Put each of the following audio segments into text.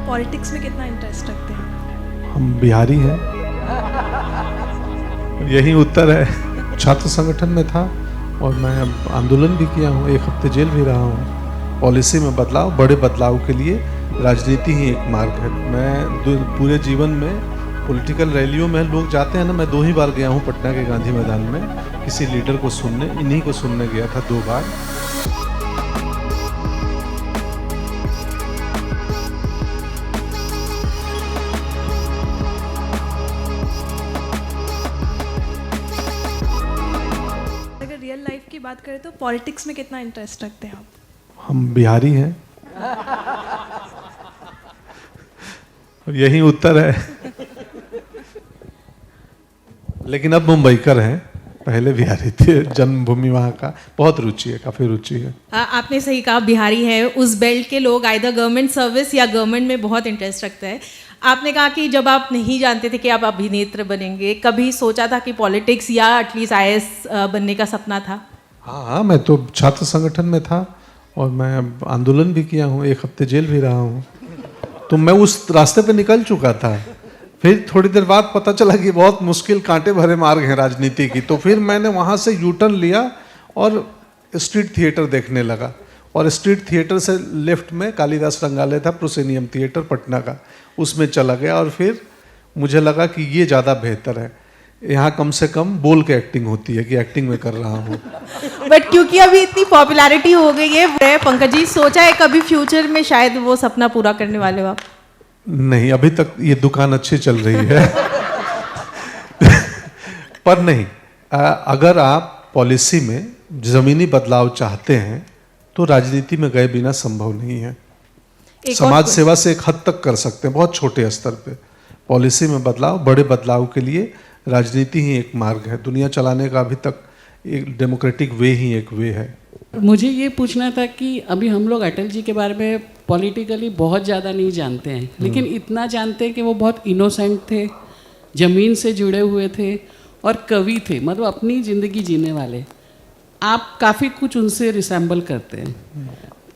Politics में कितना interest रखते हैं? हम बिहारी हैं, यही उत्तर है। छात्र संगठन में था और मैं अब आंदोलन भी किया हूँ, 1 हफ्ते जेल भी रहा हूँ। पॉलिसी में बदलाव, बड़े बदलाव के लिए राजनीति ही एक मार्ग है। मैं पूरे जीवन में पॉलिटिकल रैलियों में लोग जाते हैं ना, मैं 2 ही बार गया हूँ पटना के गांधी मैदान में, किसी लीडर को सुनने, इन्हीं को सुनने गया था 2 बार। अगर रियल लाइफ की बात करें तो पॉलिटिक्स में कितना इंटरेस्ट रखते हैं आप? हम बिहारी हैं, यही उत्तर है। लेकिन अब मुंबईकर हैं, पहले बिहारी थे, जन्मभूमि वहाँ का, बहुत रुचि है, काफ़ी रुचि है। आपने सही कहा, बिहारी है। उस बेल्ट के लोग आइदर गवर्नमेंट सर्विस या गवर्नमेंट में बहुत इंटरेस्ट रखते हैं। आपने कहा कि जब आप नहीं जानते थे कि आप अभिनेत्र बनेंगे, कभी सोचा था कि पॉलिटिक्स या एटलीस्ट आईएएस बनने का सपना था? हाँ, मैं तो छात्र संगठन में था और मैं आंदोलन भी किया हूँ, 1 हफ्ते जेल भी रहा हूँ। तो मैं उस रास्ते पे निकल चुका था। फिर थोड़ी देर बाद पता चला कि बहुत मुश्किल, कांटे भरे मार्ग हैं राजनीति की। तो फिर मैंने वहाँ से यू टर्न लिया और स्ट्रीट थिएटर देखने लगा। और स्ट्रीट थिएटर से लेफ्ट में कालिदास रंगालय था, प्रोसेनियम थिएटर पटना का, उसमें चला गया। और फिर मुझे लगा कि ये ज़्यादा बेहतर है, यहाँ कम से कम बोल के एक्टिंग होती है कि एक्टिंग में कर रहा हूँ। बट क्योंकि अभी इतनी पॉपुलैरिटी हो गई है, पंकज जी, सोचा है कभी फ्यूचर में शायद वो सपना पूरा करने वाले हो आप? नहीं, अभी तक ये दुकान अच्छी चल रही है। पर नहीं, अगर आप पॉलिसी में ज़मीनी बदलाव चाहते हैं तो राजनीति में गए बिना संभव नहीं है। समाज सेवा से एक हद तक कर सकते हैं, बहुत छोटे स्तर पे। पॉलिसी में बदलाव, बड़े बदलाव के लिए राजनीति ही एक मार्ग है। दुनिया चलाने का अभी तक एक डेमोक्रेटिक वे ही एक वे है। मुझे ये पूछना था कि अभी हम लोग अटल जी के बारे में पॉलिटिकली बहुत ज़्यादा नहीं जानते हैं, लेकिन इतना जानते हैं कि वो बहुत इनोसेंट थे, ज़मीन से जुड़े हुए थे और कवि थे, मतलब अपनी ज़िंदगी जीने वाले। आप काफ़ी कुछ उनसे रिसेंबल करते हैं।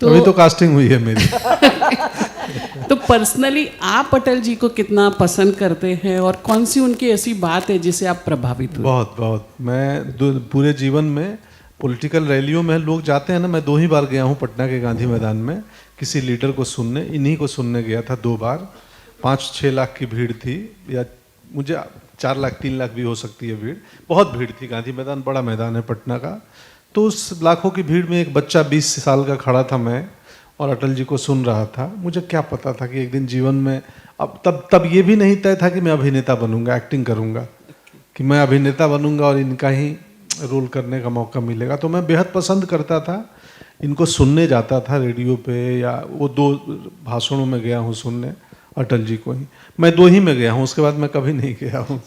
अभी तो कास्टिंग हुई है मेरी। तो पर्सनली आप अटल जी को कितना पसंद करते हैं और कौन सी उनकी ऐसी बात है जिससे आप प्रभावित हुए? बहुत। मैं पूरे जीवन में पॉलिटिकल रैलियों में लोग जाते हैं ना, मैं 2 ही बार गया हूँ पटना के गांधी मैदान में, किसी लीडर को सुनने, इन्हीं को सुनने गया था 2 बार। 5-6 लाख की भीड़ थी, या मुझे 4 लाख 3 लाख भी हो सकती है भीड़, बहुत भीड़ थी। गांधी मैदान बड़ा मैदान है पटना का। तो उस लाखों की भीड़ में एक बच्चा 20 साल का खड़ा था, मैं, और अटल जी को सुन रहा था। मुझे क्या पता था कि एक दिन जीवन में, अब तब ये भी नहीं तय था कि मैं अभिनेता बनूंगा, एक्टिंग करूंगा, कि मैं अभिनेता बनूंगा और इनका ही रोल करने का मौका मिलेगा। तो मैं बेहद पसंद करता था, इनको सुनने जाता था रेडियो पे, या वो 2 भाषणों में गया हूँ सुनने, अटल जी को ही। मैं 2 ही में गया हूँ, उसके बाद मैं कभी नहीं गया हूँ।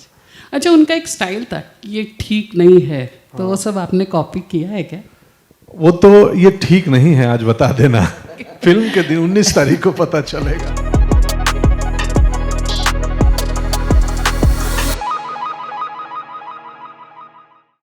अच्छा, उनका एक स्टाइल था, ये ठीक नहीं है, तो वो सब आपने कॉपी किया है क्या? वो तो ये ठीक नहीं है, आज बता देना। फिल्म के दिन 19 तारीख को पता चलेगा।